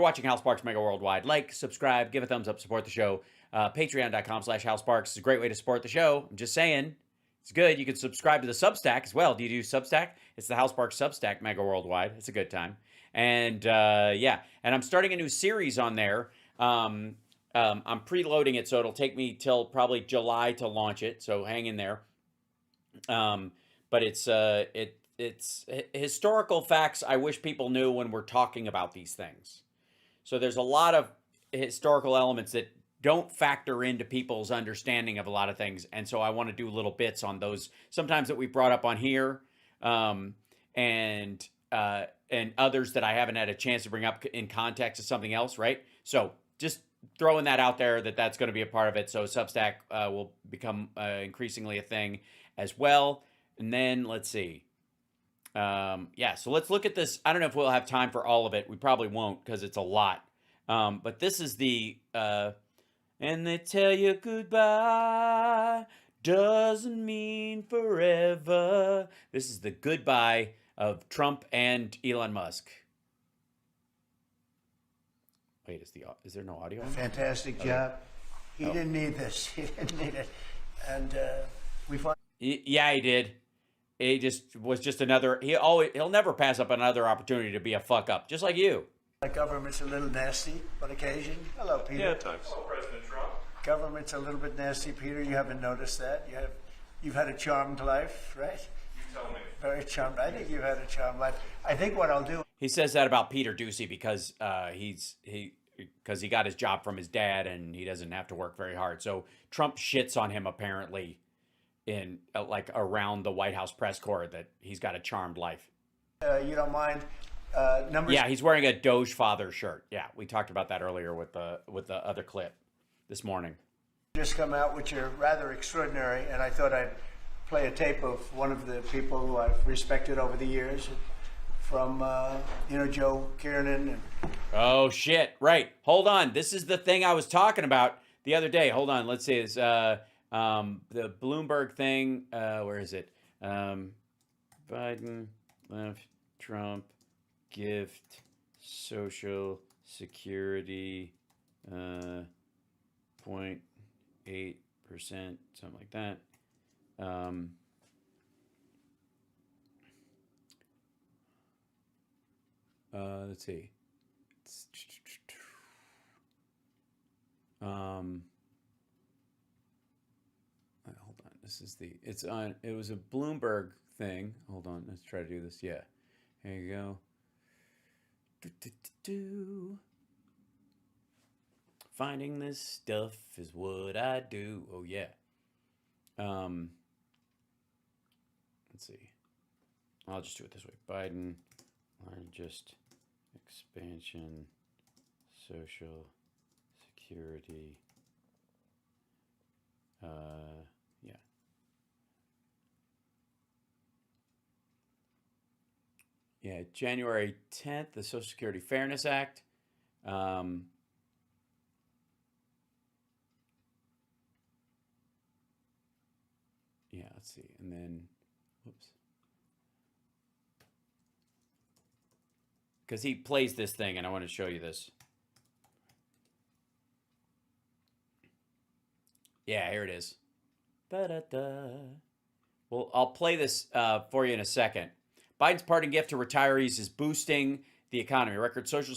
watching Hal Sparks Mega Worldwide. Like, subscribe, give a thumbs up, support the show. Patreon.com/Hal Sparks is a great way to support the show. I'm just saying, it's good. You can subscribe to the Substack as well. Do you do Substack? It's the Hal Sparks Substack Mega Worldwide. It's a good time. And yeah, and I'm starting a new series on there. I'm preloading it, so it'll take me till probably July to launch it. So hang in there. But it's historical facts I wish people knew when we're talking about these things. So there's a lot of historical elements that don't factor into people's understanding of a lot of things. And so I want to do little bits on those, sometimes that we brought up on here, and others that I haven't had a chance to bring up in context of something else, right? So just throwing that out there, that's going to be a part of it. So Substack will become increasingly a thing as well. And then let's see. Yeah, so let's look at this. I don't know if we'll have time for all of it. We probably won't because it's a lot. But this is the, and they tell you goodbye doesn't mean forever. This is the goodbye of Trump and Elon Musk. Wait, is there no audio? Fantastic job. He didn't need this. He didn't need it. And we find. Yeah, he did. He was another. He'll never pass up another opportunity to be a fuck up, just like you. The government's a little nasty on occasion. Hello, Peter. Yeah, at times. Hello, President Trump. Government's a little bit nasty, Peter. You haven't noticed that. You've had a charmed life, right? You tell me. Very charmed. I think you've had a charmed life. I think what I'll do. He says that about Peter Doocy because he got his job from his dad and he doesn't have to work very hard. So Trump shits on him apparently in like around the White House press corps that he's got a charmed life. You don't mind numbers? Yeah, he's wearing a Doge Father shirt. Yeah, we talked about that earlier with the other clip this morning. Just come out, which are rather extraordinary, and I thought I'd play a tape of one of the people who I've respected over the years, from Joe Kiernan. And oh shit! Right. Hold on. This is the thing I was talking about the other day. Hold on. Let's see. It's the Bloomberg thing. Where is it? Biden left Trump gift Social Security 0.8%, something like that. Let's see. Hold on. This is it was a Bloomberg thing. Hold on. Let's try to do this. Yeah. Here you go. Finding this stuff is what I do. Oh yeah. Let's see. I'll just do it this way. Biden largest expansion Social Security. Yeah. Yeah, January 10th, the Social Security Fairness Act. Yeah, let's see. And then, whoops. Because he plays this thing, and I want to show you this. Yeah, here it is. Da-da-da. Well, I'll play this for you in a second. Biden's parting gift to retirees is boosting the economy. Record Social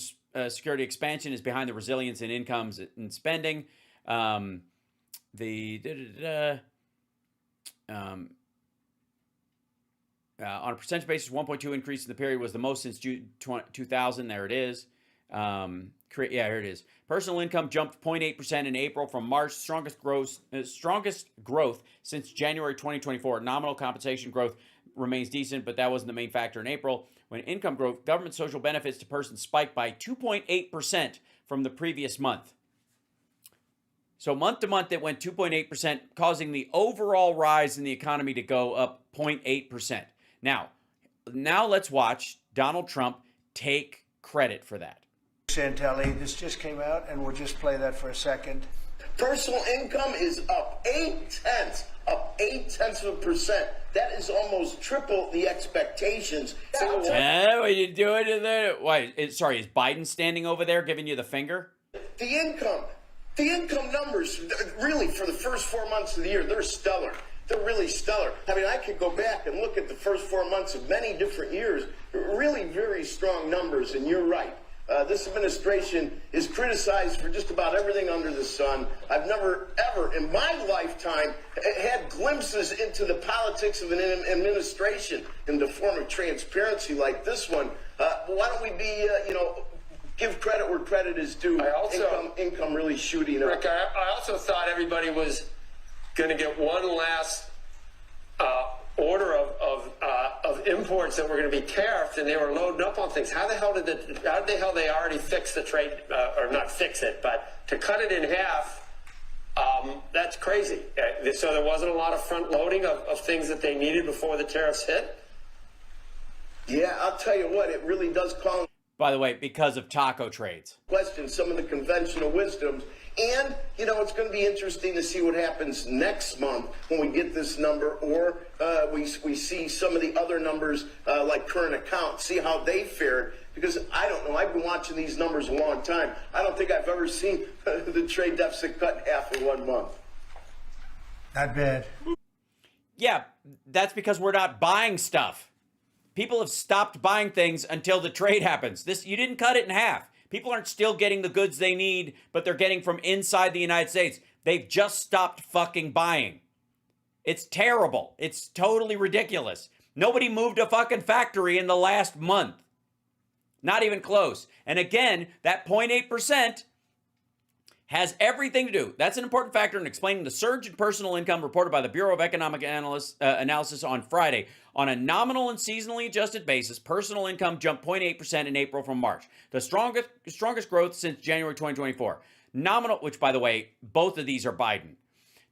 Security expansion is behind the resilience in incomes and spending. On a percentage basis, 1.2 increase in the period was the most since June 2000. There it is. Yeah, here it is. Personal income jumped 0.8% in April from March, strongest growth since January 2024. Nominal compensation growth remains decent, but that wasn't the main factor in April. When income growth, government social benefits to persons spiked by 2.8% from the previous month. So month to month, it went 2.8%, causing the overall rise in the economy to go up 0.8%. Now let's watch Donald Trump take credit for that. Santelli, this just came out, and we'll just play that for a second. Personal income is up 0.8% up 0.8%. That is almost triple the expectations. What are you doing in there? Why? Sorry, is Biden standing over there giving you the finger? The income numbers, really, for the first 4 months of the year, they're stellar. They're really stellar. I mean, I could go back and look at the first 4 months of many different years. Really very strong numbers, and you're right. This administration is criticized for just about everything under the sun. I've never, ever in my lifetime had glimpses into the politics of an administration in the form of transparency like this one. Why don't we be, give credit where credit is due? Income really shooting up. Rick, I also thought everybody was going to get one last order of imports that were going to be tariffed, and they were loading up on things. How the hell they already fix the trade, or not fix it, but to cut it in half? That's crazy. So there wasn't a lot of front loading of things that they needed before the tariffs hit. Yeah, I'll tell you what, it really does call. By the way, because of taco trades. Question some of the conventional wisdoms. And, it's going to be interesting to see what happens next month when we get this number, or we see some of the other numbers like current account, see how they fared. Because I don't know, I've been watching these numbers a long time. I don't think I've ever seen the trade deficit cut in half in 1 month. Not bad. Yeah, that's because we're not buying stuff. People have stopped buying things until the trade happens. You didn't cut it in half. People aren't still getting the goods they need, but they're getting from inside the United States. They've just stopped fucking buying. It's terrible. It's totally ridiculous. Nobody moved a fucking factory in the last month. Not even close. And again, that 0.8% has everything to do. That's an important factor in explaining the surge in personal income reported by the Bureau of Economic Analysis on Friday. On a nominal and seasonally adjusted basis, personal income jumped 0.8% in April from March, the strongest growth since January 2024. Nominal, which by the way, both of these are Biden.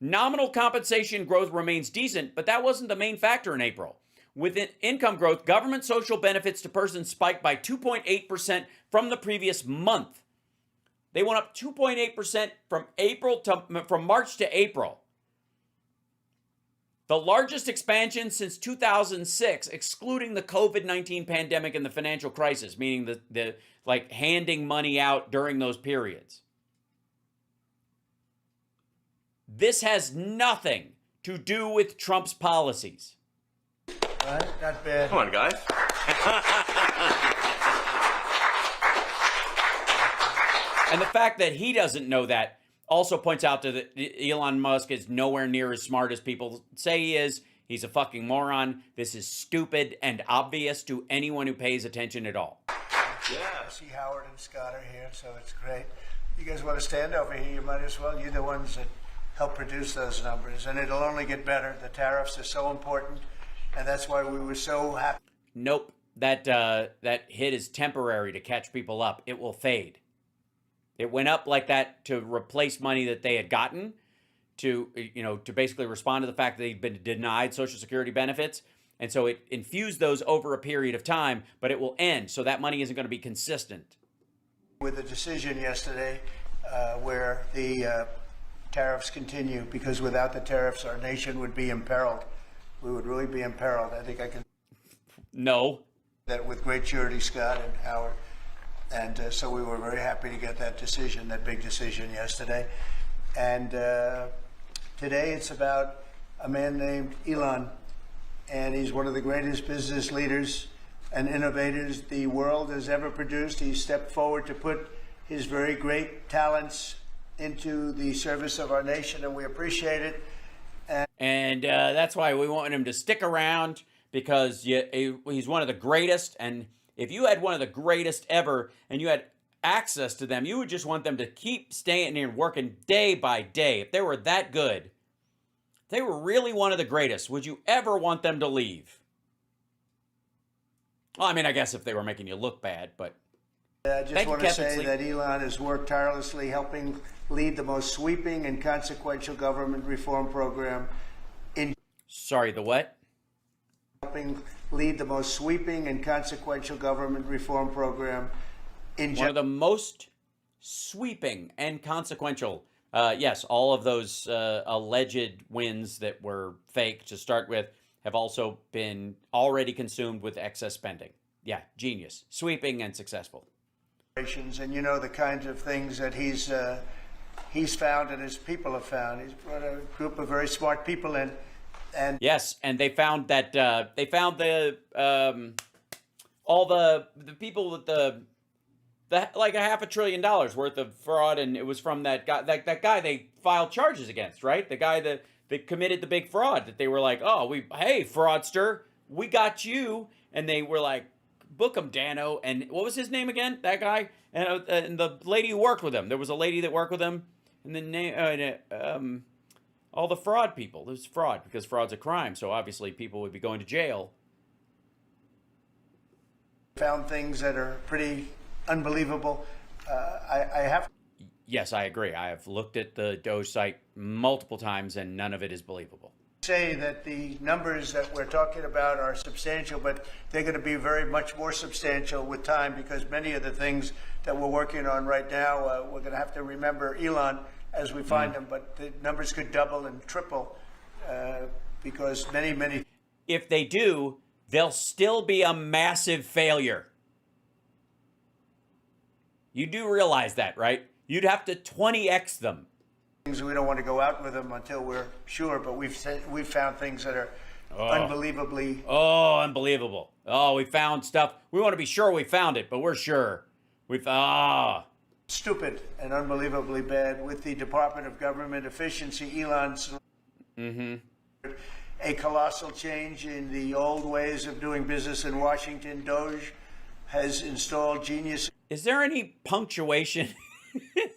Nominal compensation growth remains decent, but that wasn't the main factor in April. Within income growth, government social benefits to persons spiked by 2.8% from the previous month. They went up 2.8% from March to April. The largest expansion since 2006, excluding the COVID-19 pandemic and the financial crisis, meaning the handing money out during those periods. This has nothing to do with Trump's policies. All right, not bad. Come on, guys. And the fact that he doesn't know that also points out that Elon Musk is nowhere near as smart as people say he is. He's a fucking moron. This is stupid and obvious to anyone who pays attention at all. Yeah. I see Howard and Scott are here, so it's great. You guys want to stand over here? You might as well. You're the ones that help produce those numbers, and it'll only get better. The tariffs are so important, and that's why we were so happy. Nope. That hit is temporary to catch people up. It will fade. It went up like that to replace money that they had gotten to basically respond to the fact that they'd been denied Social Security benefits. And so it infused those over a period of time, but it will end. So that money isn't going to be consistent. With the decision yesterday where the tariffs continue, because without the tariffs, our nation would be imperiled. We would really be imperiled. I think I can. No. That with great surety, Scott and Howard. And so we were very happy to get that decision, that big decision yesterday. And today it's about a man named Elon. And he's one of the greatest business leaders and innovators the world has ever produced. He stepped forward to put his very great talents into the service of our nation, and we appreciate it. And that's why we want him to stick around, because he's one of the greatest. And if you had one of the greatest ever and you had access to them, you would just want them to keep staying here and working day by day. If they were that good, if they were really one of the greatest, would you ever want them to leave? Well, I mean, I guess if they were making you look bad, but... I just want to say that Elon has worked tirelessly helping lead the most sweeping and consequential government reform program in... Sorry, the what? Helping lead the most sweeping and consequential government reform program in... One of the most sweeping and consequential Yes, all of those alleged wins that were fake to start with have also been already consumed with excess spending. Yeah, genius, sweeping and successful. And you know the kinds of things that he's found and his people have found. He's brought a group of very smart people in, and Yes, and they found that they found the all the people with the like $500 billion worth of fraud, and it was from that guy. That guy they filed charges against, right? The guy that committed the big fraud. That they were like, oh, hey, fraudster, we got you, and they were like, book him, Dano. And what was his name again? That guy and the lady who worked with him. There was a lady that worked with him, and the name all the fraud people. There's fraud because fraud's a crime, so obviously people would be going to jail. found things that are pretty unbelievable. I have Yes, I agree. I have looked at the Doge site multiple times, and none of it is believable. to say that the numbers that we're talking about are substantial, but they're going to be very much more substantial with time, because many of the things that we're working on right now, we're going to have to remember Elon as we find them, but the numbers could double and triple because many. If they do, they'll still be a massive failure. You do realize that, right? You'd have to 20x them. Things we don't want to go out with them until we're sure, but we've found things that are unbelievably. Oh, unbelievable. Oh, we found stuff. We want to be sure we found it, but we're sure. Stupid and unbelievably bad. With the Department of Government Efficiency, Elon's a colossal change in the old ways of doing business in Washington. Doge has installed genius. Is there any punctuation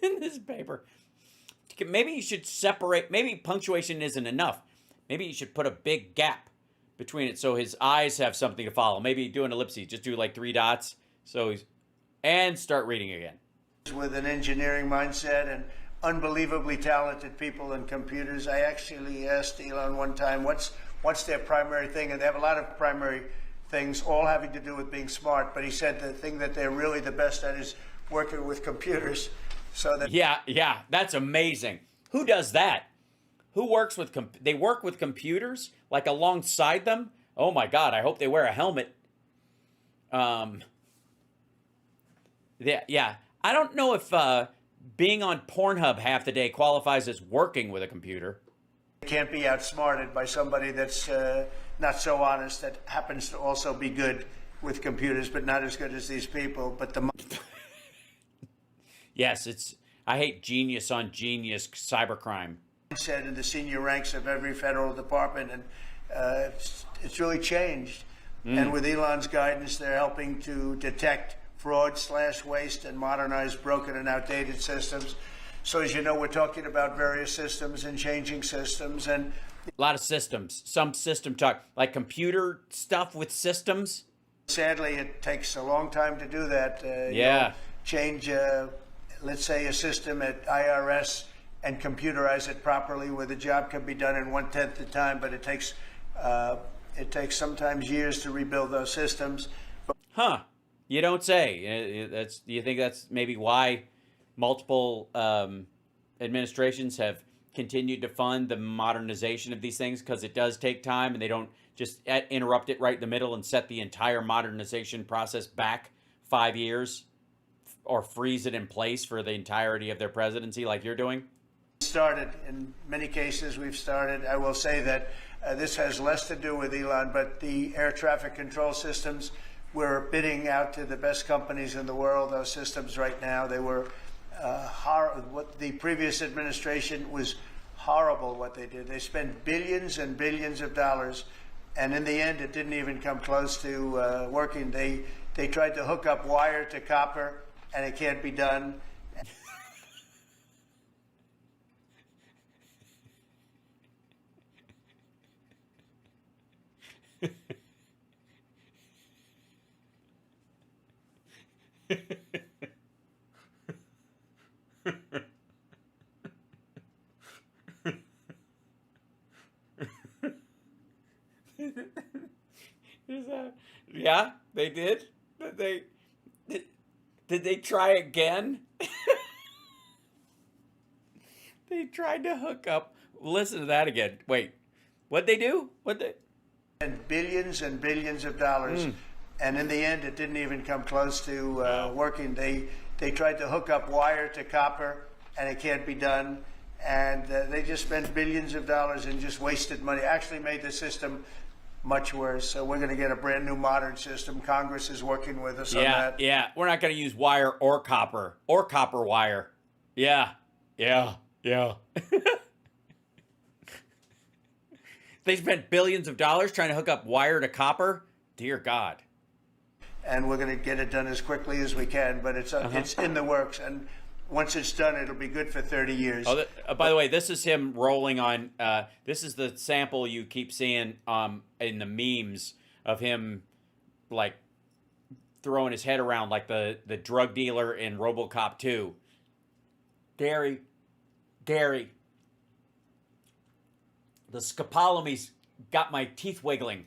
in this paper? Maybe you should separate. Maybe punctuation isn't enough. Maybe you should put a big gap between it so his eyes have something to follow. Maybe do an ellipsis. Just do like 3 dots. And start reading again. With an engineering mindset and unbelievably talented people in computers. I actually asked Elon one time, what's their primary thing? And they have a lot of primary things, all having to do with being smart. But he said the thing that they're really the best at is working with computers. So that yeah, that's amazing. Who does that? Who works with they work with computers like alongside them? Oh my God! I hope they wear a helmet. Yeah. I don't know if being on Pornhub half the day qualifies as working with a computer. Can't be outsmarted by somebody that's not so honest, that happens to also be good with computers, but not as good as these people. But the Yes, I hate genius on genius cybercrime. Said in the senior ranks of every federal department, and it's really changed. And with Elon's guidance, they're helping to detect fraud/waste and modernize broken and outdated systems. So as you know, we're talking about various systems and changing systems, and a lot of systems. Some system talk, like computer stuff with systems. Sadly, it takes a long time to do that. Yeah. Change, let's say, a system at IRS and computerize it properly, where the job can be done in 1/10 the time, but it takes sometimes years to rebuild those systems. Huh? You don't say. You think that's maybe why multiple administrations have continued to fund the modernization of these things, because it does take time, and they don't just interrupt it right in the middle and set the entire modernization process back 5 years or freeze it in place for the entirety of their presidency like you're doing? Started in many cases. We've started. I will say that this has less to do with Elon, but the air traffic control systems, we're bidding out to the best companies in the world, those systems right now. They were what the previous administration was horrible what they did. They spent billions and billions of dollars, and in the end it didn't even come close to working. They tried to hook up wire to copper, and it can't be done. Yeah, they did. Did they try again? They tried to hook up. Listen to that again. Wait, what'd they do? And billions of dollars. And in the end, it didn't even come close to working. They tried to hook up wire to copper, and it can't be done. And they just spent billions of dollars and just wasted money. Actually made the system much worse. So we're going to get a brand new modern system. Congress is working with us on that. Yeah. We're not going to use wire or copper wire. Yeah. They spent billions of dollars trying to hook up wire to copper. Dear God. And we're going to get it done as quickly as we can, but it's in the works. And once it's done, it'll be good for 30 years. Oh, by the way, this is him rolling on. This is the sample you keep seeing in the memes of him, like throwing his head around like the drug dealer in RoboCop 2. Gary, the scopolamines got my teeth wiggling,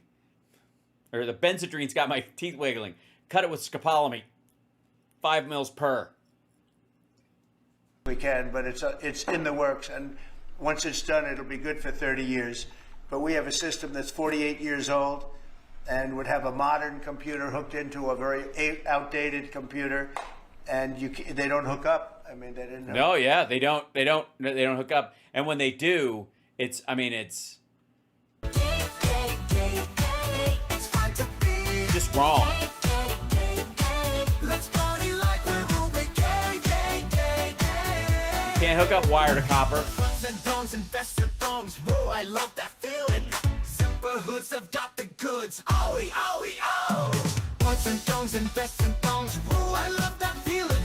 or the benzodrine's got my teeth wiggling. Cut it with scopolamine, 5 mils per. We can, but it's in the works, and once it's done, it'll be good for 30 years. But we have a system that's 48 years old, and would have a modern computer hooked into a very outdated computer, and they don't hook up. I mean, they didn't. No, yeah, they don't hook up, and when they do, it's just wrong. Can't hook up wire to copper. I love that feeling. Zipper hoods have got the goods. Owie, owie, oh. Butts and thongs and vests and thongs. Whoa, I love that feeling.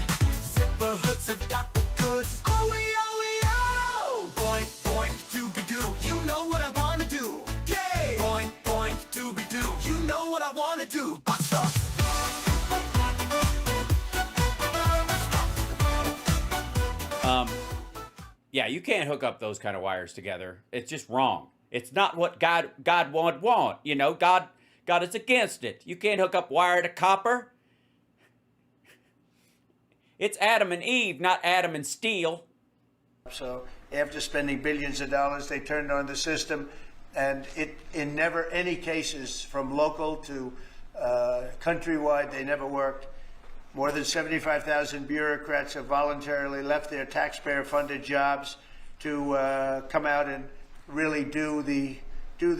Zipper hoods have got the goods. Owie, owie, oh. Boink, boink, dooby-doo. You know what I want to do. Yay. Boink, boink, dooby-doo. You know what I want to do. Basta. Yeah, you can't hook up those kind of wires together. It's just wrong. It's not what God would want. You know, God is against it. You can't hook up wire to copper. It's Adam and Eve, not Adam and steel. So after spending billions of dollars, they turned on the system, and in never any cases from local to countrywide, they never worked. More than 75,000 bureaucrats have voluntarily left their taxpayer-funded jobs to come out and really do the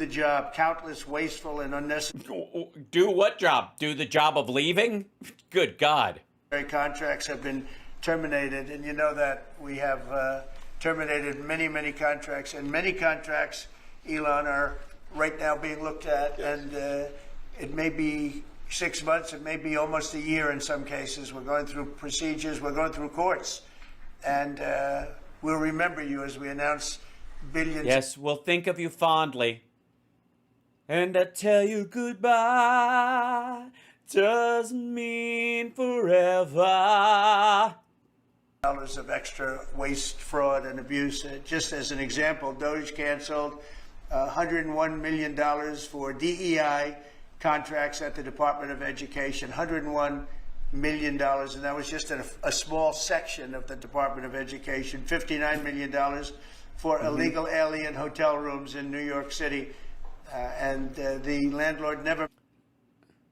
job. Countless wasteful and unnecessary. Do what job? Do the job of leaving? Good God. Contracts have been terminated, and you know that we have terminated many contracts, and many contracts, Elon, are right now being looked at, and it may be 6 months, it may be almost a year in some cases. We're going through procedures, we're going through courts, and we'll remember you as we announce billions. Yes, we'll think of you fondly. And I tell you goodbye doesn't mean forever. Dollars of extra waste, fraud, and abuse. Just as an example, Doge canceled $101 million for DEI contracts at the Department of Education, $101 million, and that was just a small section of the Department of Education. $59 million for illegal alien hotel rooms in New York City, and the landlord never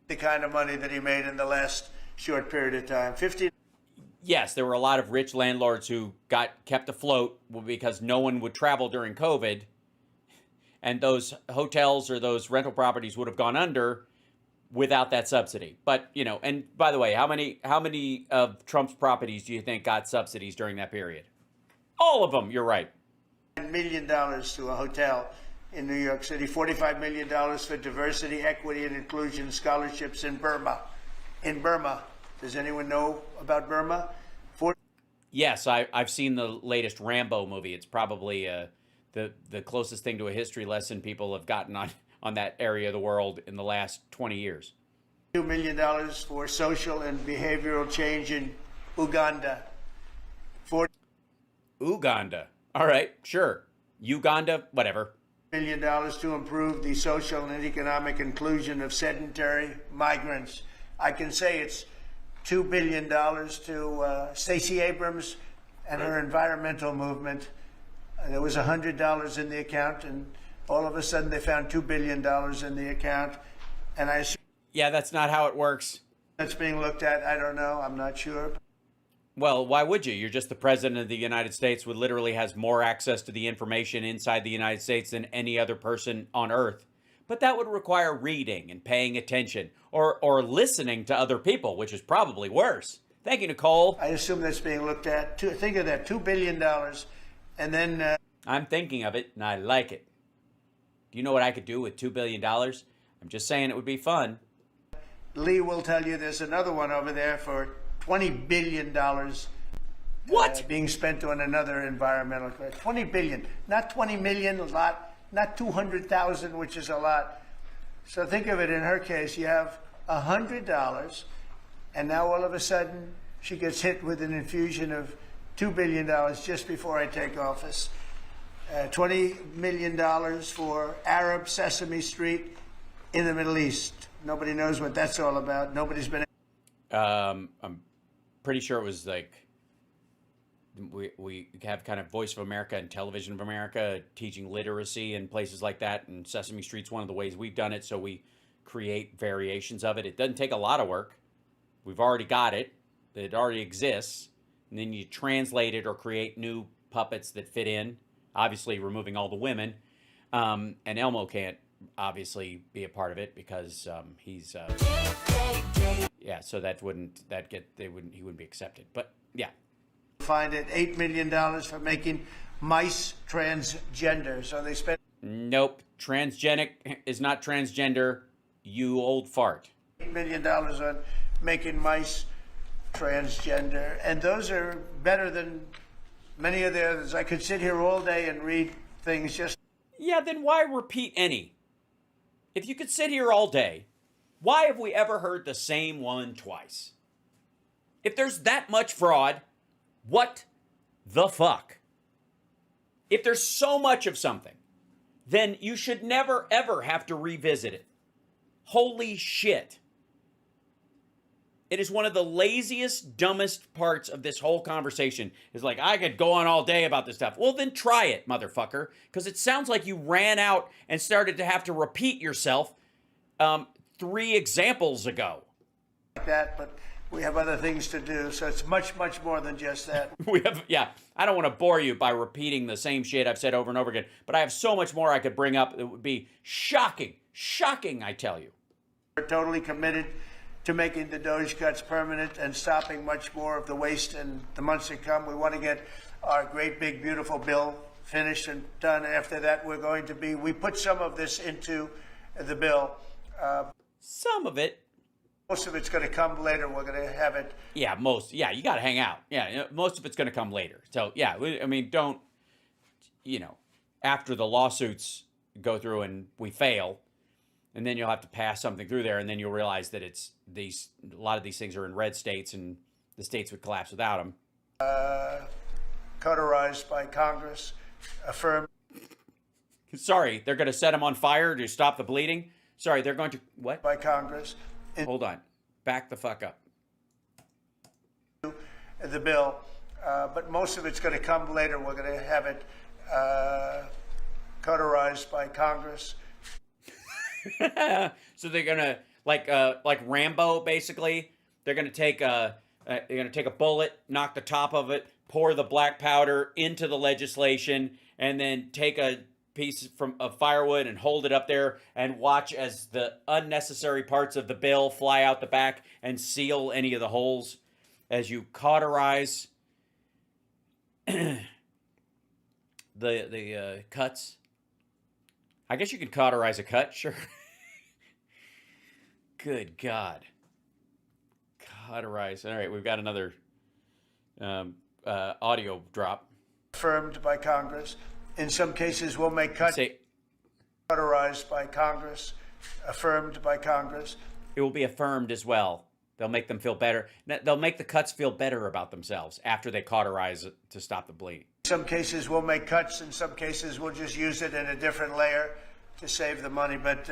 the kind of money that he made in the last short period of time. Yes, there were a lot of rich landlords who got kept afloat because no one would travel during COVID, and those hotels or those rental properties would have gone under without that subsidy. But, you know, and by the way, how many of Trump's properties do you think got subsidies during that period? All of them, you're right. $1 million to a hotel in New York City, $45 million for diversity, equity, and inclusion scholarships in Burma. In Burma. Does anyone know about Burma? Yes, I've seen the latest Rambo movie. It's probably the closest thing to a history lesson people have gotten on that area of the world in the last 20 years. $2 million for social and behavioral change in Uganda. Uganda. All right, sure. Uganda, whatever. $1 million to improve the social and economic inclusion of sedentary migrants. I can say it's $2 billion to Stacey Abrams and her environmental movement There was $100 in the account, and all of a sudden they found $2 billion in the account. And I assume Yeah, that's not how it works. that's being looked at. I don't know. I'm not sure. Well, why would you? You're just the president of the United States, who literally has more access to the information inside the United States than any other person on earth. But that would require reading and paying attention, or listening to other people, which is probably worse. Thank you, Nicole. I assume that's being looked at. Think of that, $2 billion. And then I'm thinking of it, and I like it. Do you know what I could do with $2 billion? I'm just saying it would be fun. Lee will tell you there's another one over there for $20 billion. What? Being spent on another environmental question. 20 billion, not 20 million, a lot, not 200,000, which is a lot. So think of it, in her case, you have $100, and now all of a sudden she gets hit with an infusion of $2 billion just before I take office. $20 million for Arab Sesame Street in the Middle East. Nobody knows what that's all about. Nobody's been. I'm pretty sure it was like we have kind of Voice of America and Television of America teaching literacy and places like that, and Sesame Street's one of the ways we've done it, so we create variations of it. It doesn't take a lot of work. We've already got it. It already exists. And then you translate it or create new puppets that fit in, obviously removing all the women. And Elmo can't obviously be a part of it because he's yeah, so he wouldn't be accepted. But yeah. Fined at $8 million for making mice transgender. So they spent Nope. Transgenic is not transgender, you old fart. $8 million on making mice transgender. And those are better than many of the others. I could sit here all day and read things just. Yeah, then why repeat any? If you could sit here all day, why have we ever heard the same one twice? If there's that much fraud, what the fuck? If there's so much of something, then you should never ever have to revisit it. Holy shit. It is one of the laziest, dumbest parts of this whole conversation. Is like, I could go on all day about this stuff. Well, then try it, motherfucker. Because it sounds like you ran out and started to have to repeat yourself 3 examples ago. Like that, but we have other things to do, so it's much, much more than just that. Yeah, I don't want to bore you by repeating the same shit I've said over and over again, but I have so much more I could bring up that would be shocking, I tell you. We're totally committed to making the Doge cuts permanent and stopping much more of the waste in the months to come. We want to get our great, big, beautiful bill finished and done. After that, we put some of this into the bill. Some of it. Most of it's going to come later. We're going to have it. Yeah, you got to hang out. Yeah, most of it's going to come later. So, yeah, I mean, don't, after the lawsuits go through and we fail, and then you'll have to pass something through there, and then you'll realize that a lot of these things are in red states, and the states would collapse without them. Cauterized by Congress, affirmed. Sorry, they're going to set them on fire to stop the bleeding? Sorry, they're going to, what? By Congress. Hold on. Back the fuck up. The bill, but most of it's going to come later. We're going to have it cauterized by Congress. So they're gonna like Rambo, basically. They're gonna take a bullet, knock the top of it, pour the black powder into the legislation, and then take a piece of firewood and hold it up there and watch as the unnecessary parts of the bill fly out the back and seal any of the holes as you cauterize the cuts. I guess you could cauterize a cut, sure. Good God. Cauterize. All right, we've got another audio drop. Affirmed by Congress. In some cases, we'll make cuts. Cauterized by Congress. Affirmed by Congress. It will be affirmed as well. They'll make them feel better. They'll make the cuts feel better about themselves after they cauterize it to stop the bleeding. In some cases, we'll make cuts. In some cases, we'll just use it in a different layer to save the money. But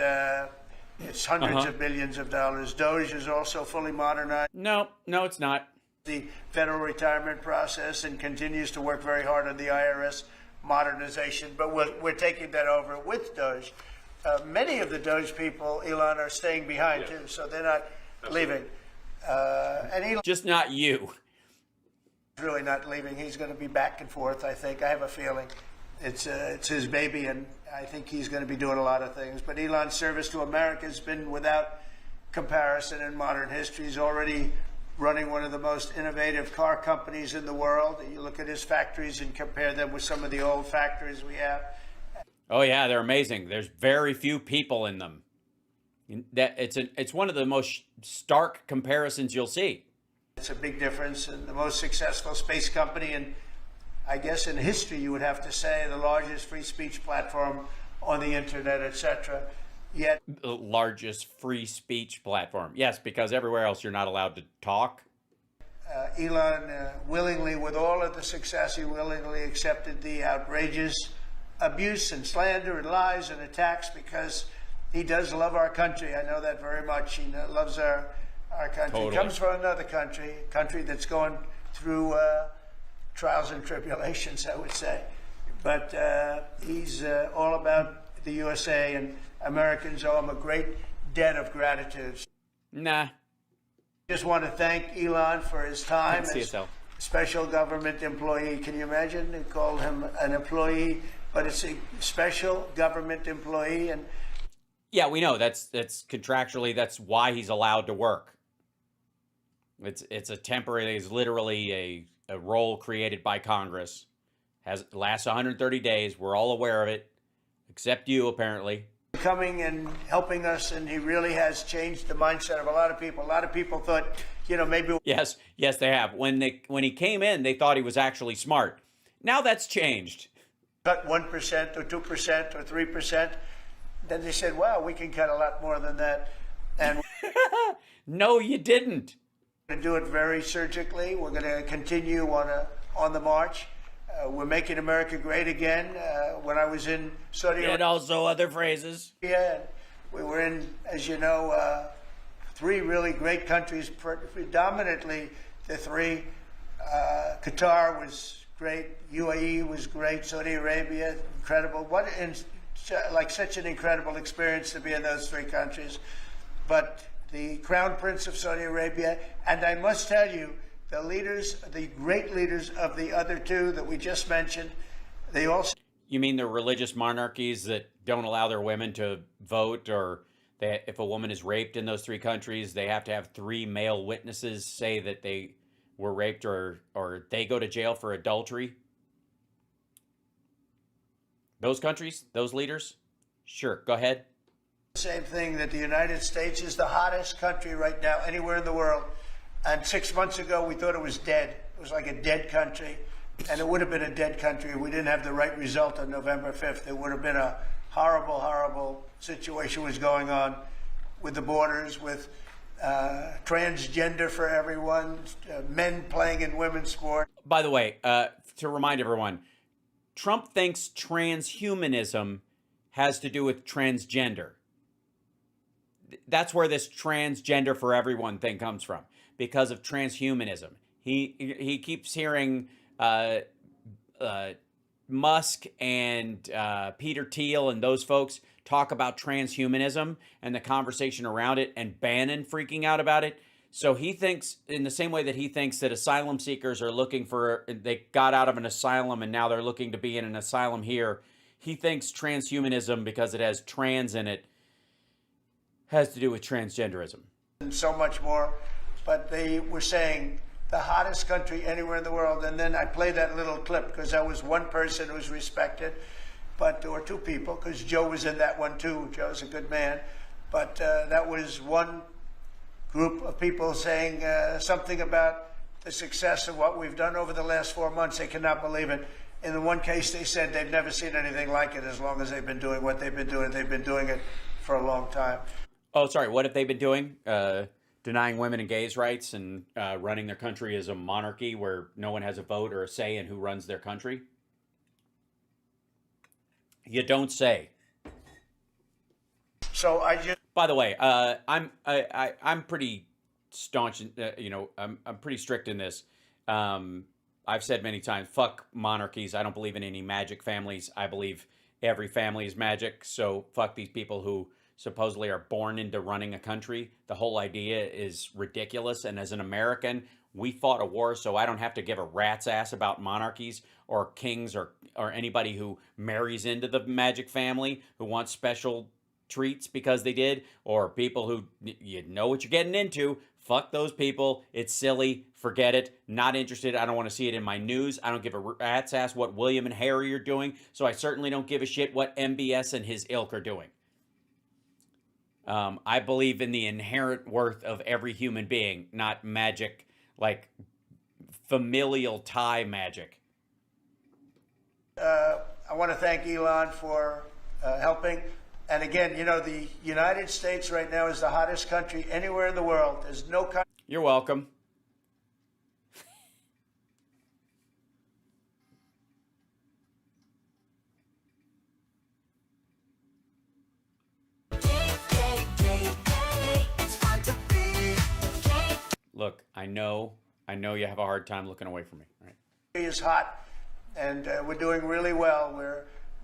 it's hundreds of billions of dollars. Doge is also fully modernized. No, it's not. The federal retirement process and continues to work very hard on the IRS modernization, but we're taking that over with Doge. Many of the Doge people, Elon, are staying behind too, so they're not leaving. And Elon Just not you. really not leaving. He's going to be back and forth, I think. I have a feeling. It's his baby, and I think he's going to be doing a lot of things. But Elon's service to America has been without comparison in modern history. He's already running one of the most innovative car companies in the world. You look at his factories and compare them with some of the old factories we have. Oh yeah, they're amazing. There's very few people in them. It's one of the most stark comparisons you'll see. It's a big difference, and the most successful space company, and I guess in history you would have to say the largest free speech platform on the internet, etc. Yet The largest free speech platform. Yes, because everywhere else you're not allowed to talk. Elon willingly, with all of the success, he willingly accepted the outrageous abuse and slander and lies and attacks because he does love our country. I know that very much. He loves our country. Totally. He comes from another country, a country that's going through trials and tribulations, I would say. But he's all about the USA, and Americans owe him a great debt of gratitude. Nah. Just want to thank Elon for his time See as yourself. special government employee. Can you imagine? They called him an employee, but it's a special government employee. And Yeah, we know that's contractually that's why he's allowed to work. It's a temporary. It's literally a role created by Congress. Lasts 130 days. We're all aware of it, except you apparently. coming and helping us, and he really has changed the mindset of a lot of people. A lot of people thought, maybe Yes, they have. When he came in, they thought he was actually smart. Now that's changed. cut 1% or 2% or 3%. Then they said, wow, we can cut a lot more than that. And No, you didn't. we're going to do it very surgically. We're going to continue on the march. We're making America great again. When I was in Saudi And also other phrases. Arabia, we were in, as you know, three really great countries, predominantly the three. Qatar was great, UAE was great, Saudi Arabia, incredible. Such an incredible experience to be in those three countries. But the Crown Prince of Saudi Arabia, and I must tell you, the great leaders of the other two that we just mentioned, they also. You mean the religious monarchies that don't allow their women to vote, or if a woman is raped in those three countries, they have to have 3 male witnesses say that they were raped, or they go to jail for adultery? Those countries, those leaders? Sure, go ahead. Same thing, that the United States is the hottest country right now anywhere in the world. And 6 months ago, we thought it was dead. It was like a dead country. And it would have been a dead country if we didn't have the right result on November 5th. It would have been a horrible, horrible situation was going on with the borders, with transgender for everyone, men playing in women's sport. By the way, to remind everyone, Trump thinks transhumanism has to do with transgender. That's where this transgender for everyone thing comes from, because of transhumanism. He keeps hearing Musk and Peter Thiel and those folks talk about transhumanism and the conversation around it, and Bannon freaking out about it. So he thinks, in the same way that he thinks that asylum seekers are looking for, they got out of an asylum and now they're looking to be in an asylum here, he thinks transhumanism, because it has trans in it, has to do with transgenderism. And so much more. But they were saying the hottest country anywhere in the world. And then I played that little clip because that was one person who was respected, or two people, because Joe was in that one too. Joe's a good man. But that was one group of people saying something about the success of what we've done over the last 4 months. They cannot believe it. In the one case, they said they've never seen anything like it as long as they've been doing what they've been doing. They've been doing it for a long time. Oh, sorry. What have they been doing? Denying women and gays rights and running their country as a monarchy where no one has a vote or a say in who runs their country? You don't say. So I just. By the way, I'm pretty staunch. I'm pretty strict in this. I've said many times, fuck monarchies. I don't believe in any magic families. I believe every family is magic. So fuck these people who supposedly are born into running a country. The whole idea is ridiculous. And as an American, we fought a war, so I don't have to give a rat's ass about monarchies or kings or anybody who marries into the magic family, who wants special treats because they did, or people who, you know what you're getting into. Fuck those people. It's silly. Forget it. Not interested. I don't want to see it in my news. I don't give a rat's ass what William and Harry are doing, so I certainly don't give a shit what MBS and his ilk are doing. I believe in the inherent worth of every human being, not magic, like familial tie magic. I want to thank Elon for helping. And again, you know, the United States right now is the hottest country anywhere in the world. There's no country. You're welcome. Look, I know you have a hard time looking away from me. All right. Is hot, and we're doing really well.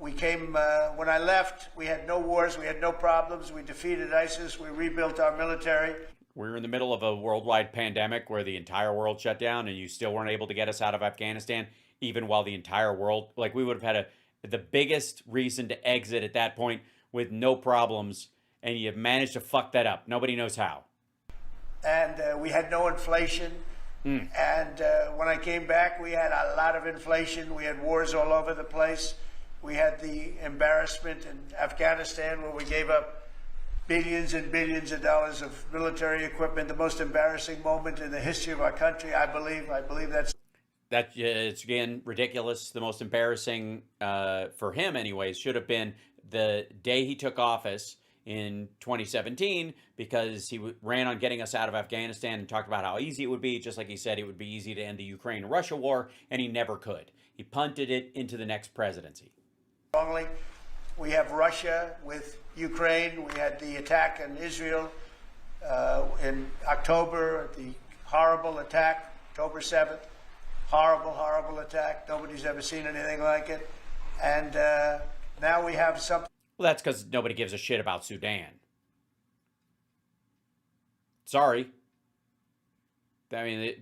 We came when I left. We had no wars. We had no problems. We defeated ISIS. We rebuilt our military. We're in the middle of a worldwide pandemic where the entire world shut down, and you still weren't able to get us out of Afghanistan, even while the entire world, like, we would have had the biggest reason to exit at that point with no problems, and you've managed to fuck that up. Nobody knows how. And we had no inflation. And when I came back, we had a lot of inflation. We had wars all over the place. We had the embarrassment in Afghanistan where we gave up billions and billions of dollars of military equipment, the most embarrassing moment in the history of our country, I believe. I believe that's... It's, again, ridiculous. The most embarrassing, for him anyways, should have been the day he took office in 2017, because he ran on getting us out of Afghanistan and talked about how easy it would be, just like he said it would be easy to end the Ukraine-Russia war, and he never could. He punted it into the next presidency. Strongly. We have Russia with Ukraine. We had the attack in Israel in October, the horrible attack, October 7th. Horrible, horrible attack. Nobody's ever seen anything like it. And now we have something. Well, that's because nobody gives a shit about Sudan. Sorry. I mean,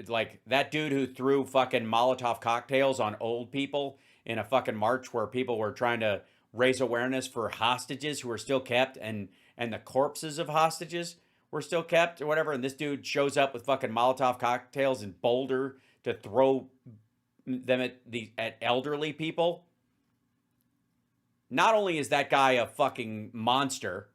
like, that dude who threw fucking Molotov cocktails on old people in a fucking march where people were trying to raise awareness for hostages who were still kept, and the corpses of hostages were still kept or whatever, and this dude shows up with fucking Molotov cocktails in Boulder to throw them at elderly people. Not only is that guy a fucking monster,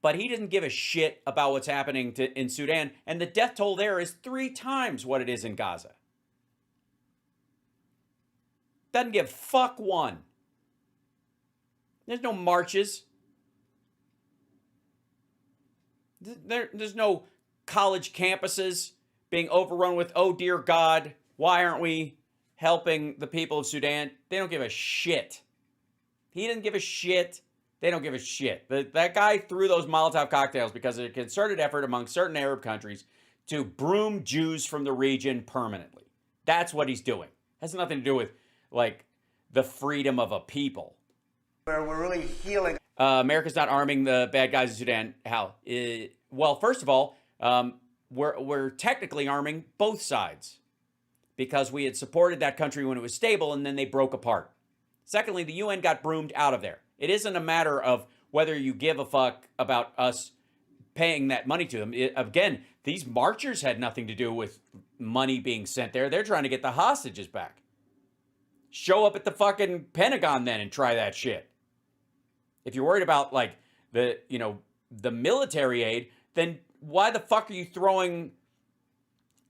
but he doesn't give a shit about what's happening in Sudan, and the death toll there is 3 times what it is in Gaza. Doesn't give fuck one. There's no marches. There's no college campuses being overrun with, oh dear God, why aren't we helping the people of Sudan? They don't give a shit. He didn't give a shit. They don't give a shit. That guy threw those Molotov cocktails because of a concerted effort among certain Arab countries to broom Jews from the region permanently. That's what he's doing. Has nothing to do with, like, the freedom of a people. Where we're really healing. America's not arming the bad guys in Sudan. How? Well, first of all, we're technically arming both sides because we had supported that country when it was stable, and then they broke apart. Secondly, the UN got broomed out of there. It isn't a matter of whether you give a fuck about us paying that money to them. Again, these marchers had nothing to do with money being sent there. They're trying to get the hostages back. Show up at the fucking Pentagon then and try that shit. If you're worried about, like, the military aid, then why the fuck are you throwing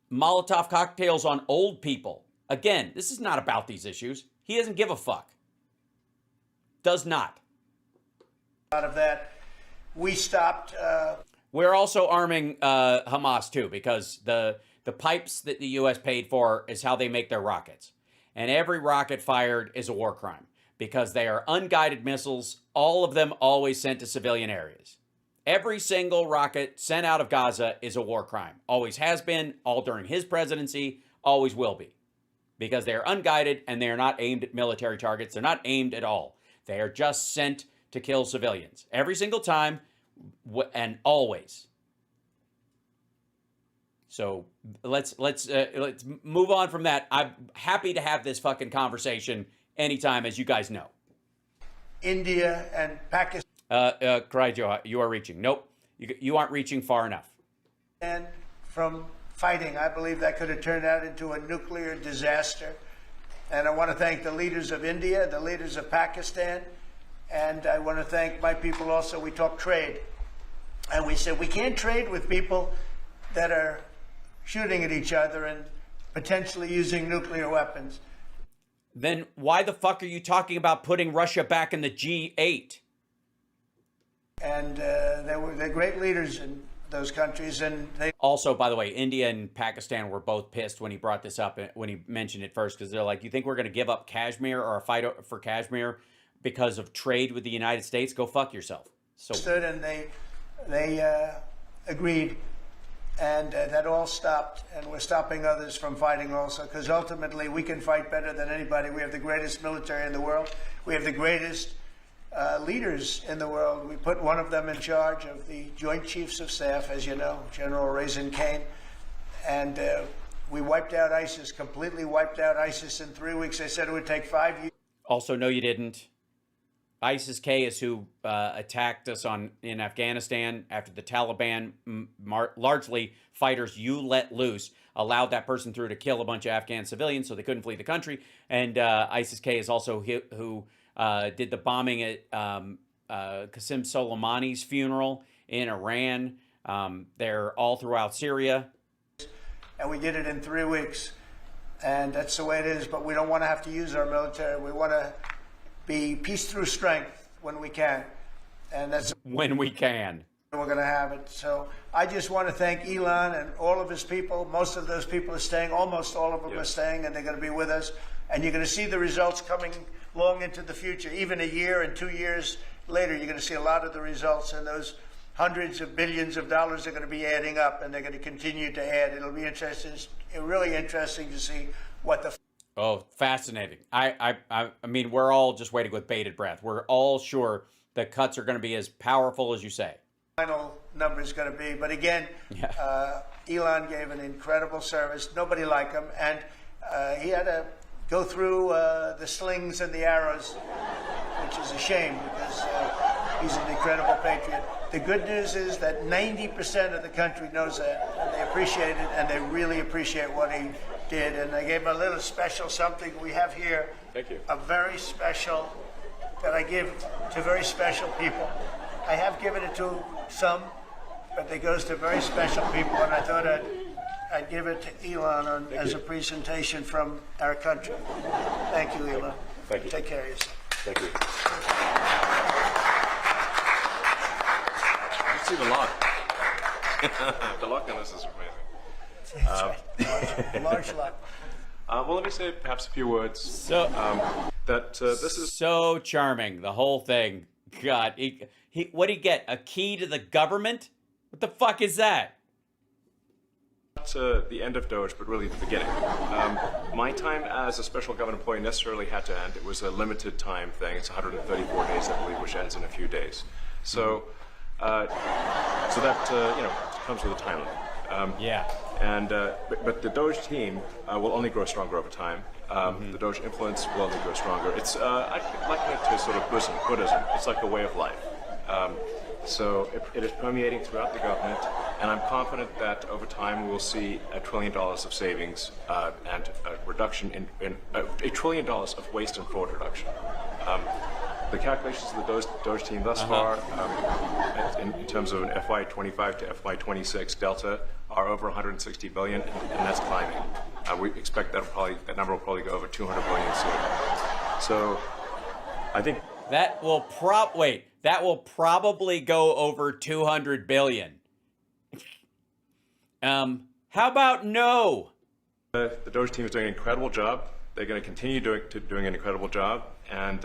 Molotov cocktails on old people? Again, this is not about these issues. He doesn't give a fuck. Does not. Out of that, we stopped. We're also arming Hamas too, because the pipes that the U.S. paid for is how they make their rockets. And every rocket fired is a war crime because they are unguided missiles, all of them always sent to civilian areas. Every single rocket sent out of Gaza is a war crime. Always has been, all during his presidency, always will be. because they are unguided and they are not aimed at military targets. They're not aimed at all. They are just sent to kill civilians every single time and always. So let's move on from that. I'm happy to have this fucking conversation anytime, as you guys know. India and Pakistan. Karajo, you are reaching. Nope, you aren't reaching far enough. And from fighting, I believe that could have turned out into a nuclear disaster. And I want to thank the leaders of India, the leaders of Pakistan, and I want to thank my people also. We talked trade, and we said we can't trade with people that are shooting at each other and potentially using nuclear weapons. Then why the fuck are you talking about putting Russia back in the G8? And they're great leaders in those countries, and they also, by the way, India and Pakistan were both pissed when he brought this up, when he mentioned it first, because they're like, you think we're going to give up Kashmir or a fight for Kashmir because of trade with the United States? Go fuck yourself. So stood and they agreed, and that all stopped, and we're stopping others from fighting also, because ultimately we can fight better than anybody. We have the greatest military in the world. We have the greatest leaders in the world. We put one of them in charge of the Joint Chiefs of Staff, as you know, General Raisin Kane, and we wiped out ISIS, completely wiped out ISIS in 3 weeks. They said it would take 5 years. Also, no, you didn't. ISIS-K is who attacked us in Afghanistan after the Taliban, largely fighters you let loose, allowed that person through to kill a bunch of Afghan civilians so they couldn't flee the country. And ISIS-K is also who did the bombing at Qasem Soleimani's funeral in Iran. They're all throughout Syria. And we did it in 3 weeks. And that's the way it is. But we don't want to have to use our military. We want to be peace through strength when we can. And that's when we can. We're going to have it. So I just want to thank Elon and all of his people. Most of those people are staying. Almost all of them are staying, and they're going to be with us. And you're going to see the results coming long into the future. Even a year and 2 years later, you're going to see a lot of the results, and those hundreds of billions of dollars are going to be adding up, and they're going to continue to add. It'll be interesting, really interesting to see what the Oh, fascinating. I mean, we're all just waiting with bated breath. We're all sure the cuts are going to be as powerful as you say. Final number is going to be. But again, Elon gave an incredible service. Nobody like him. And he had to go through the slings and the arrows, which is a shame because he's an incredible patriot. The good news is that 90% of the country knows that, and they appreciate it, and they really appreciate what he did. And I gave him a little special something we have here. Thank you. A very special that I give to very special people. I have given it to some, but it goes to very special people, and I thought I'd give it to Elon as a presentation from our country. Thank you, Elon. Thank you. Take care of yourself. Thank you. I've seen a lot. The luck on this is amazing. That's right. Large luck. Well, let me say perhaps a few words. So This is so charming, the whole thing. God, what'd he get? A key to the government? What the fuck is that? not the end of Doge, but really the beginning. My time as a special government employee necessarily had to end. It was a limited time thing. It's 134 days, I believe, which ends in a few days. So, so that comes with a time limit. Yeah. And but the Doge team will only grow stronger over time. The Doge influence will only grow stronger. It's I liken it to sort of Buddhism. It's like a way of life. So it is permeating throughout the government, and I'm confident that over time we will see $1 trillion of savings and a reduction in $1 trillion of waste and fraud reduction. The calculations of the Doge team thus far, in terms of an FY25 to FY26 delta, are over 160 billion, and that's climbing. We expect that number will probably go over 200 billion soon. So, I think that will probably go over 200 billion. How about no? The Doge team is doing an incredible job. They're going to continue doing an incredible job, and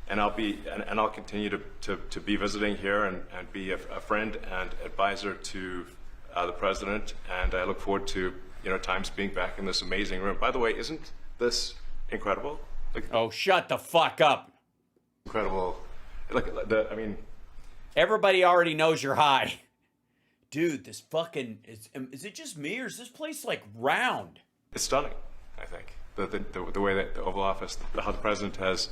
I'll continue to be visiting here and be a friend and advisor to the president, and I look forward to times being back in this amazing room. By the way, isn't this incredible? Like, Oh, shut the fuck up. incredible. Everybody already knows you're high. Dude, this fucking... Is it just me, or is this place, like, round? It's stunning, I think. The way that the Oval Office, how the president has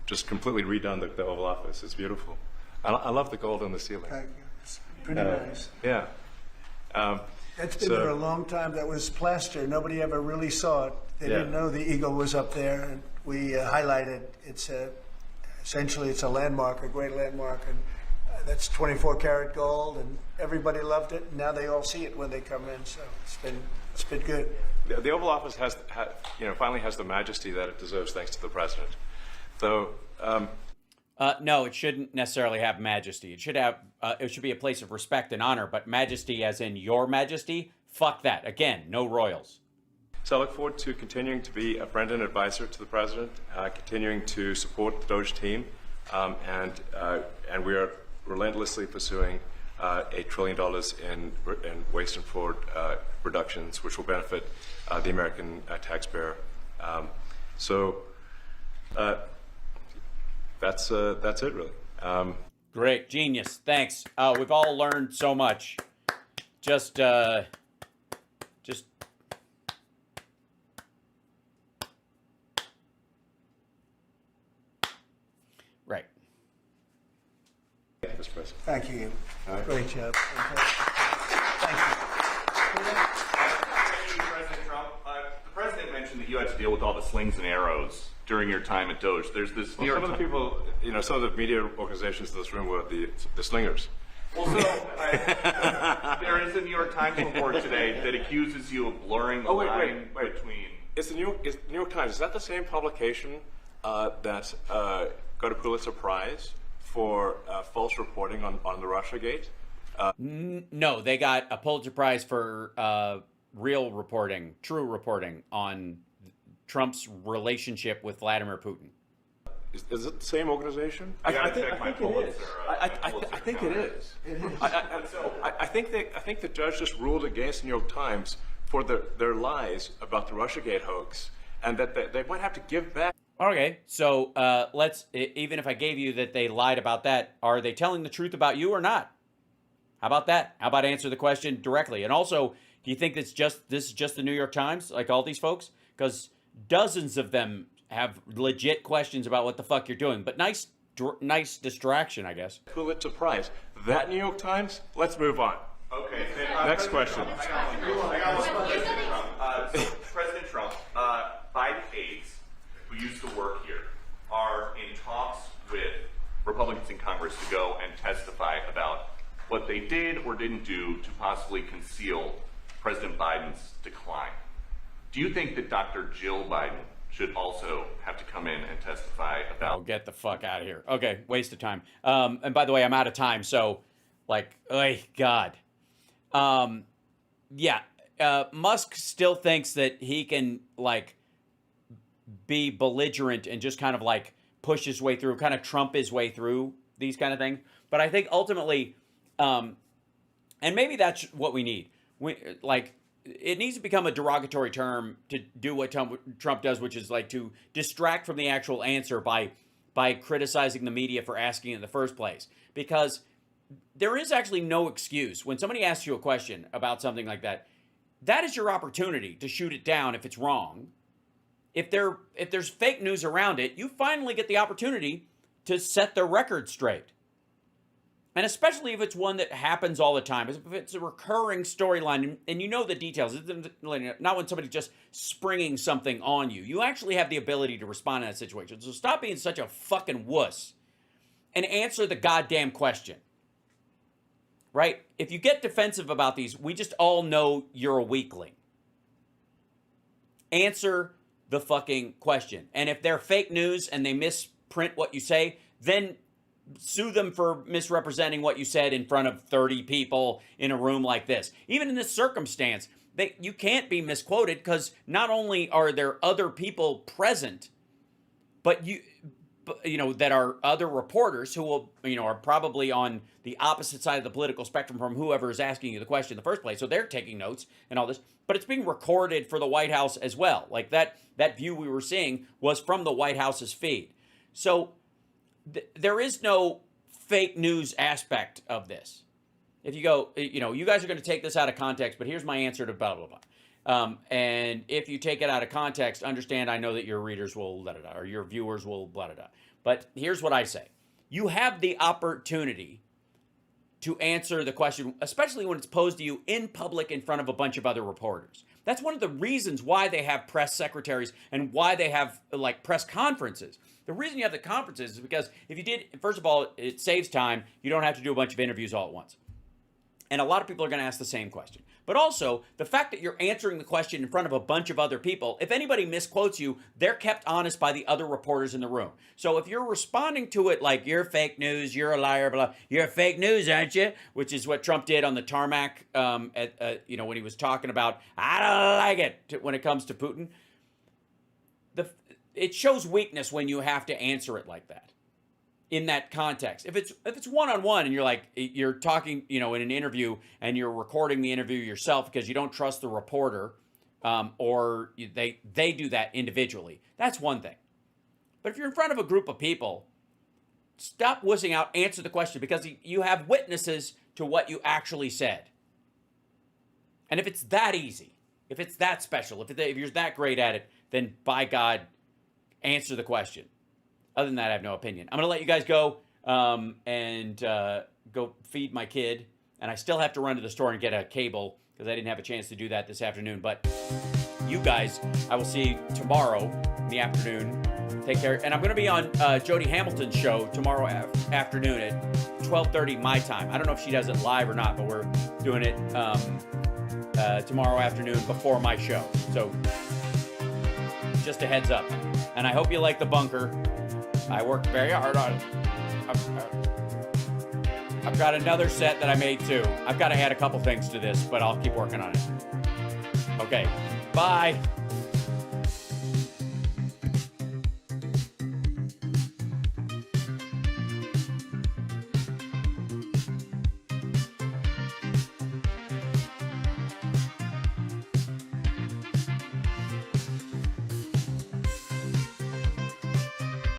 just completely redone the Oval Office. It's beautiful. I love the gold on the ceiling. Thank you. It's pretty nice. Yeah. That's been so- there a long time. That was plaster. Nobody ever really saw it. They Yeah. didn't know the eagle was up there, and we highlighted. Essentially it's a landmark, a great landmark, and that's 24 karat gold, and everybody loved it. And now they all see it when they come in. So it's been good. The Oval Office finally has the majesty that it deserves, thanks to the president. Though. No, it shouldn't necessarily have majesty. It should have. It should be a place of respect and honor. But majesty, as in your majesty, fuck that. Again, no royals. So I look forward to continuing to be a friend and advisor to the president, continuing to support the Doge team, and we are relentlessly pursuing $8 trillion in waste and fraud reductions, which will benefit the American taxpayer. That's it, really. Great, genius. Thanks. We've all learned so much. Just. Right. Mr. President. Thank you. Great job. President Trump, the president mentioned that you had to deal with all the slings and arrows during your time at Doge. There's this New Well, York some of the people, some of the media organizations in this room were the slingers. Well, so there is a New York Times report today that accuses you of blurring the line between. It's the New York Times. Is that the same publication that got a Pulitzer Prize for false reporting on the Russiagate? No, they got a Pulitzer Prize for real reporting, true reporting on Trump's relationship with Vladimir Putin. Is it the same organization? I think it is. I think it is. I think the judge just ruled against the New York Times for their lies about the Russiagate hoax, and that they might have to give back. Okay, so even if I gave you that they lied about that, are they telling the truth about you or not? How about that? How about answer the question directly? And also, do you think this is just the New York Times, like all these folks? Because dozens of them have legit questions about what the fuck you're doing. But nice distraction, I guess. Pulitzer Prize. That New York Times? Let's move on. Okay. Next question. I got one. President Trump, Biden aides who used to work here are in talks with Republicans in Congress to go and testify about what they did or didn't do to possibly conceal President Biden's decline. Do you think that Dr. Jill Biden should also have to come in and testify about... Oh, get the fuck out of here. Okay, waste of time. And by the way, I'm out of time, so, God. Musk still thinks that he can, be belligerent and just kind of, push his way through, kind of Trump his way through these kind of things. But I think ultimately, and maybe that's what we need. It needs to become a derogatory term to do what Trump does, which is to distract from the actual answer by criticizing the media for asking it in the first place. Because there is actually no excuse. When somebody asks you a question about something like that, that is your opportunity to shoot it down if it's wrong. If there's fake news around it, you finally get the opportunity to set the record straight. And especially if it's one that happens all the time, if it's a recurring storyline and you know the details, not when somebody's just springing something on you. You actually have the ability to respond in that situation. So stop being such a fucking wuss and answer the goddamn question. Right? If you get defensive about these, we just all know you're a weakling. Answer the fucking question. And if they're fake news and they misprint what you say, then sue them for misrepresenting what you said in front of 30 people in a room like this. Even in this circumstance, you can't be misquoted because not only are there other people present, but that are other reporters who will, are probably on the opposite side of the political spectrum from whoever is asking you the question in the first place. So they're taking notes and all this, but it's being recorded for the White House as well. Like that view we were seeing was from the White House's feed. So there is no fake news aspect of this. If you go, you guys are going to take this out of context, but here's my answer to blah, blah, blah. And if you take it out of context, understand, I know that your readers will let it out, or your viewers will let it out. But here's what I say. You have the opportunity to answer the question, especially when it's posed to you in public in front of a bunch of other reporters. That's one of the reasons why they have press secretaries and why they have like press conferences. The reason you have the conferences is because if you did, first of all, it saves time. You don't have to do a bunch of interviews all at once. And a lot of people are going to ask the same question. But also, the fact that you're answering the question in front of a bunch of other people, if anybody misquotes you, they're kept honest by the other reporters in the room. So if you're responding to it like, you're fake news, you're a liar, blah, you're fake news, aren't you? Which is what Trump did on the tarmac, when he was talking about, I don't like it, when it comes to Putin. It shows weakness when you have to answer it like that. In that context, if it's one-on-one and you're talking, in an interview and you're recording the interview yourself because you don't trust the reporter, or they do that individually, that's one thing. But if you're in front of a group of people, stop wussing out, answer the question, because you have witnesses to what you actually said. And if it's that easy, if it's that special, if you're that great at it, then by God, answer the question. Other than that, I have no opinion. I'm going to let you guys go and go feed my kid. And I still have to run to the store and get a cable because I didn't have a chance to do that this afternoon. But you guys, I will see you tomorrow in the afternoon. Take care. And I'm going to be on Jody Hamilton's show tomorrow afternoon at 12:30 my time. I don't know if she does it live or not, but we're doing it tomorrow afternoon before my show. So just a heads up. And I hope you like the bunker. I worked very hard on it. I've got another set that I made too. I've got to add a couple things to this, but I'll keep working on it. Okay, bye.